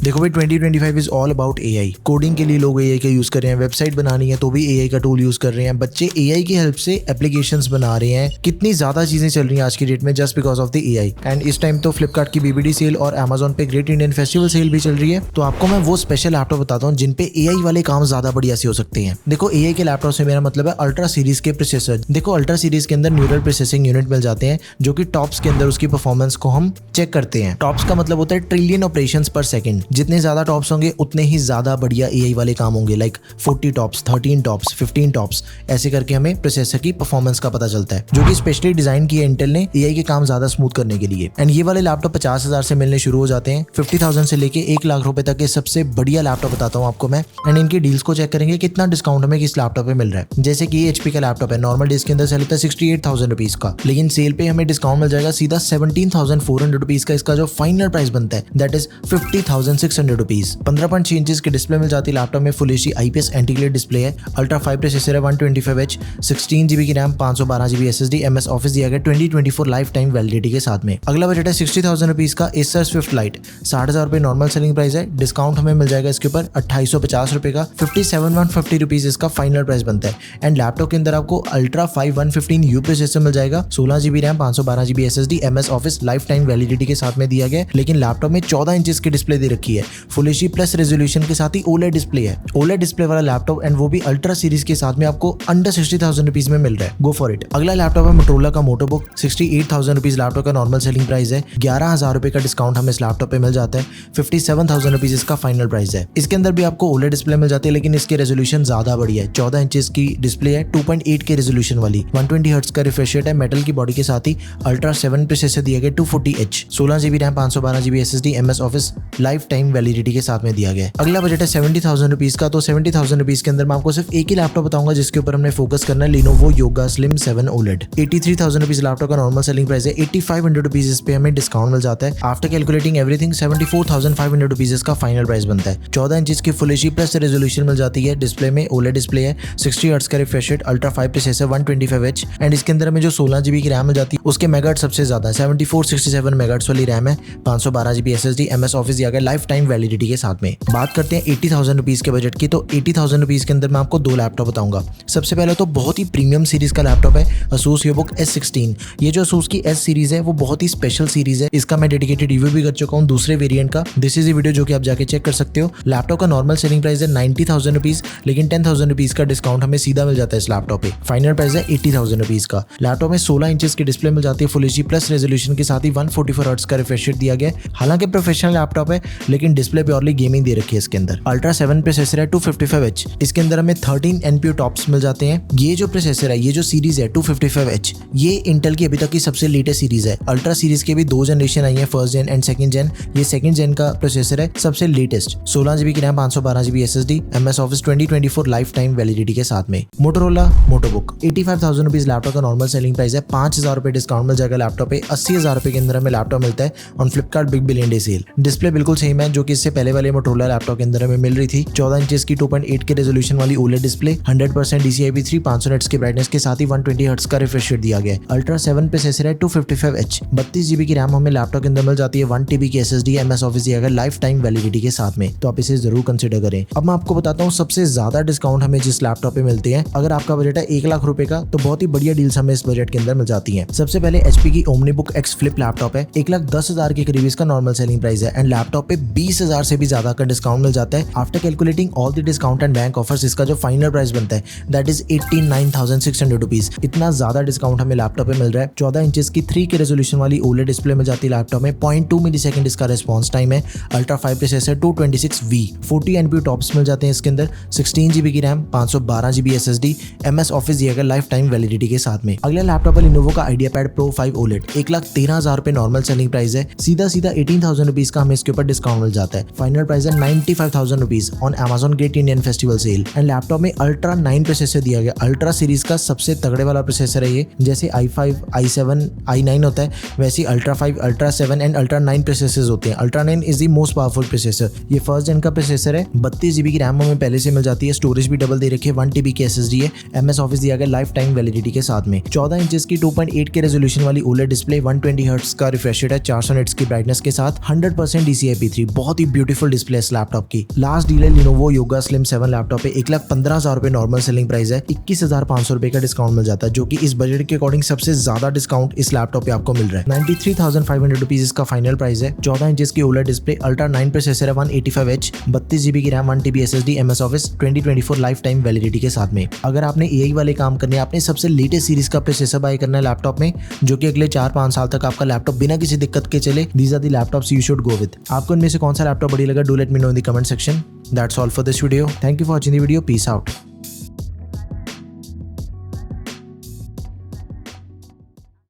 देखो भाई 2025 is all about AI. Coding के लिए लोग एआई का यूज कर रहे हैं, वेबसाइट बनानी है तो भी एआई का टूल यूज कर रहे हैं, बच्चे एआई की हेल्प से एप्लीकेशंस बना रहे हैं। कितनी ज्यादा चीजें चल रही हैं आज की डेट में just because of the AI. And इस टाइम तो फ्लिपकार्ट की बीबीडी सेल और अमेजोन पे ग्रेट इंडियन फेस्टिवल सेल भी चल रही है। तो आपको मैं वो स्पेशल लैपटॉप बताता हूँ जिन पे एआई वाले काम ज्यादा बढ़िया से हो सकते हैं। देखो एआई के लैपटॉप से मेरा मतलब है अल्ट्रा सीरीज के प्रोसेसर। देखो अल्ट्रा सीरीज के अंदर न्यूरल प्रोसेसिंग यूनिट मिल जाते हैं जो कि टॉप्स के अंदर उसकी परफॉर्मेंस को हम चेक करते हैं। टॉप्स का मतलब होता है ट्रिलियन ऑपरेशंस पर सेकंड। जितने ज्यादा टॉप्स होंगे उतने ही ज्यादा बढ़िया एआई वाले काम होंगे। लाइक 40 टॉप्स, 13 टॉप्स, 15 टॉप्स, ऐसे करके हमें प्रोसेसर की परफॉर्मेंस का पता चलता है, जो कि स्पेशली डिजाइन किया इंटेल ने एआई के काम ज्यादा स्मूथ करने के लिए। एंड ये वाले लैपटॉप 50,000 से मिलने शुरू हो जाते हैं। 50,000 से लेके 1 लाख रुपए तक के सबसे बढ़िया लैपटॉप बताता हूँ आपको मैं। एंड इनकी डील्स को चेक करेंगे कितना डिस्काउंट हमें किस लैपटॉप पे मिल रहा है। जैसे कि एचपी का लैपटॉप है, नॉर्मल डेज के अंदर सेल होता है 68,000 रुपीज का, लेकिन सेल पे हमें डिस्काउंट मिल जाएगा सीधा 17,400 रुपीज का। इसका जो फाइनल प्राइस बनता है दैट इज 50,600 रुपीज। 15.6 इंचेस की डिस्प्ले मिल जाती है लैपटॉप में। Full HD IPS anti glare display है। अल्ट्रा 5 प्रोसेसर है, 125H, 16GB की RAM, 512GB SSD, MS office दिया गया 2024 लाइफ टाइम वैलिडिटी के साथ में। अगला बजट है 60,000 रुपीज का एसर स्विफ्ट लाइट। 60,000 रुपए नॉर्मल सेलिंग प्राइस है। डिस्काउंट हमें मिल जाएगा इसके ऊपर 2,850 रुपए का। 57,150 रुपीज इसका फाइनल प्राइस बनता है। एंड लैपटॉप के अंदर आपको अल्ट्रा 5 115U प्रोसेसर मिल जाएगा, 16GB RAM, 512GB SSD, MS office life time validity के साथ में दिया गया। लेकिन लैपटॉप में 14 इंचेस की डिस्प्ले दे रखी है, फुल एचडी प्लस रेजोल्यूशन के साथ ही ओलेड डिस्प्ले है। ओलेड डिस्प्ले वाला लैपटॉप एंड वो भी अल्ट्रा सीरीज के साथ में आपको अंडर 60,000 रुपीज में मिल रहा है। Go for it. अगला लैपटॉप है मोटोरोला का मोटोबुक। 68,000 रुपीज लैपटॉप का नॉर्मल सेलिंग प्राइस है। 11,000 रुपए का डिस्काउंट हमें इस लैपटॉप पे मिल जाता है। 57,000 रुपीज इसका फाइनल प्राइस है। इसके अंदर भी आपको ओलेड डिस्प्ले मिल जाती है, लेकिन इसके रेजोल्यूशन ज्यादा बढ़िया है। 14 इंचेस की डिस्प्ले है, 2.8 के रेजोल्यूशन वाली, 120 हर्ट्ज का रिफ्रेश रेट है। मेटल की बॉडी के साथ ही अल्ट्रा 7 प्रोसेसर दिया गया 240H, 16GB RAM, 512GB SSD, MS office life time validity के साथ में दिया गया है। अगला बजट है 70,000 रुपीज का। तो 70,000 रुपीज के अंदर मैं आपको सिर्फ एक ही लैपटॉप बताऊंगा जिसके ऊपर हमने फोकस करना है, Lenovo Yoga Slim 7 OLED। 83,000 rupees laptop का नॉर्मल सेलिंग प्राइस है। 8,500 रुपीज इस पे हमें डिस्काउंट मिल जाता है। आफ्टर कैलकुलेटिंग एवरीथिंग 74,500 रुपीज इसका फाइनल प्राइस बनता है। 14 इंचेस की फुल एचडी प्लस रेजोल्यूशन मिल जाती है। डिस्प्ले में OLED डिस्प्ले है, 60 हर्ट्ज का refresh rate, ultra 5 processor, 125H। And इसके अंदर हमें जो 16GB की रैम मिल जाती है उसके मेगाहर्ट्ज सबसे ज्यादा है, 7467 मेगाहर्ट्ज वाली रैम है, 512GB SSD, MS ऑफिस दिया गया लाइफ टाइम वैलिडिटी के साथ में। बात करते हैं 80,000 रुपीज के बजट की। तो 80,000 रुपीज के अंदर मैं आपको 2 लैपटॉप बताऊंगा। सबसे पहले तो बहुत ही प्रीमियम सीरीज का लैपटॉप है, Asus EBook S16। ये जो Asus की S सीरीज है वो बहुत ही स्पेशल सीरीज है। इसका मैं डेडिकेटेड रिव्यू भी कर चुका हूँ दूसरे वेरिएंट का। दिस इज वीडियो जो कि आप जाके चेक कर सकते हो। लैपटॉप का नॉर्मल सेलिंग प्राइस है 90,000 रुपीज, लेकिन 10,000 रुपीज का डिस्काउंट हमें सीधा मिल जाता है इस लैपटॉप पे। फाइनल प्राइस है 80,000 रुपीज का। लैपटॉप में 16 इंचेस की डिस्प्ले मिल जाती है, फुल एचडी प्लस रेजोल्यूशन के साथ ही 144 हर्ट्ज का रिफ्रेश रेट दिया गया है। हालांकि प्रोफेशनल लैपटॉप है लेकिन डिस्प्ले प्योरली गेमिंग दे रखी है इसके अंदर। अल्ट्रा 7 प्रोसेसर है, 255H। इसके अंदर हमें 13 NPU टॉप्स मिल जाते हैं। ये जो प्रोसेसर है, ये जो सीरीज है 255H, ये इंटेल की अभी तक की सबसे लेटेस्ट सीरीज है। अल्ट्रा सीरीज के भी 2 जनरेशन आई है, first gen and second gen. ये सेकंड जेन का प्रोसेसर है, सबसे लेटेस्ट, 16GB की RAM, 512GB SSD, MS office 2024 life time validity के साथ में। मोटोरोला मोटोबुक। 85,000 रुपीज लैपटॉप का नॉर्मल सेलिंग प्राइस है। 5,000 रुपए डिस्काउंट मिल जाएगा लैपटॉप पे। 80,000 रुपए के अंदर हमें लैपटॉप मिलता है on Flipkart big billion day sale. Display बिल्कुल सेम है जो कि इससे पहले वाले मोटोरोला लैपटॉप के अंदर हमें मिल रही थी। 14 इंचेस की 2.8 के रेजोल्यूशन वाली OLED डिस्प्ले, 100% DCI-P3, 500 हर्ट्ज की ब्राइटनेस के साथ ही 120 हर्ट्ज का रिफ्रेश रेट दिया गया है। अल्ट्रा 7 प्रोसेसर है, 255H। 32GB की रैम हमें लैपटॉप के अंदर मिल जाती है, 1TB की SSD, MS ऑफिस दिया गया लाइफ टाइम वैलिडिटी के साथ में। तो आप इसे जरूर कंसिडर करें। अब मैं आपको बताता हूँ सबसे ज्यादा डिस्काउंट हमें जिस लैपटॉप पे मिलते हैं। अगर आपका बजट है 1 लाख रुपए का तो बहुत ही बढ़िया डील्स हमें इस बजट के अंदर मिल जाती हैं। सबसे पहले HP की OmniBook X Flip लैपटॉप है, 1,10,000 के करीब इसका नॉर्मल सेलिंग प्राइस है। एंड लैपटॉप पे 20,000 से भी ज्यादा का डिस्काउंट मिल जाता है। After calculating all the discount and bank offers इसका जो फाइनल प्राइस बनता है दैट इज 89,600 रुपीज। इतना ज्यादा डिस्काउंट हमें लैपटॉप पे मिल रहा है। 14 इंचेस की 3 के रेजोल्यूशन वाली OLED डिस्प्ले मिल जाती है लैपटॉप में, 0.2 मिलीसेकंड इसका रिस्पॉन्स टाइम है। Ultra 5 processor, 226V, 40 NPU tops मिल जाते हैं इसके अंदर, 16GB की RAM, 512GB SSD, MS office दिया गया लाइफ टाइम वैलिडिटी के साथ में। अगला लैपटॉप है Lenovo का IdeaPad Pro 5 OLED। 1,13,000 रुपए नॉर्मल सेलिंग प्राइस है। सीधा 18,000 रुपीज का हमें इसके ऊपर डिस्काउंट मिल जाता है। फाइनल प्राइस है 95,000 rupees on Amazon great Indian festival sale. And laptop में अल्ट्रा 9 प्रोसेसर दिया गया। अल्ट्रा सीरीज का सबसे तगड़े वाला प्रोसेसर है ये। जैसे i5, i7, i9 होता है वैसे ultra 5, ultra 7 and ultra 9 processor होते हैं। Ultra 9 is the most powerful processor. ये फर्स्ट जेन का प्रोसेसर है। 32GB की रैम हमें पहले से मिल जाती है, स्टोरेज भी डबल दे रखी है, 1TB की SSD है, MS ऑफिस दिया गया लाइफ टाइम वैलिडिटी के साथ में। 14 इंचेस की 2.8 के रेजोल्यूशन वाली OLED डिस्प्ले, 120 हर्ट्ज का रिफ्रेश रेट है, 400 निट्स की ब्राइटनेस के साथ, 100% DCI-P3, बहुत ही ब्यूटीफुल डिस्प्ले इस लैपटॉप की। लास्ट डील है Lenovo Yoga Slim 7 लैपटॉप पे 1,15,000 रुपए नॉर्मल सेलिंग प्राइस है, 21,500 रुपए का डिस्काउंट मिल जाता है, जो कि इस बजट के अकॉर्डिंग सबसे ज्यादा डिस्काउंट इस लैपटॉप पे आपको मिल रहा है। 93,500 रुपीज इसका फाइनल प्राइस है। 14 इंच की OLED डिस्प्ले, अल्ट्रा 9 प्रोसेसर है, 185H, 32 GB की RAM, 1 TB SSD, MS Office 2024 life time validity के साथ में। अगर आपने AI वाले काम करने, आपने सबसे लेटेस्ट सीरीज का प्रोसेसर बाय करना है लैपटॉप में, जो कि अगले 4-5 साल तक आपका लैपटॉप बिना किसी दिक्कत के चले, these are the laptops you should go with. आपको इनमें से कौन सा लैपटॉप बढ़िया लगा? Do let me know in the comment section. That's all for this video. Thank you for watching the video. Peace out.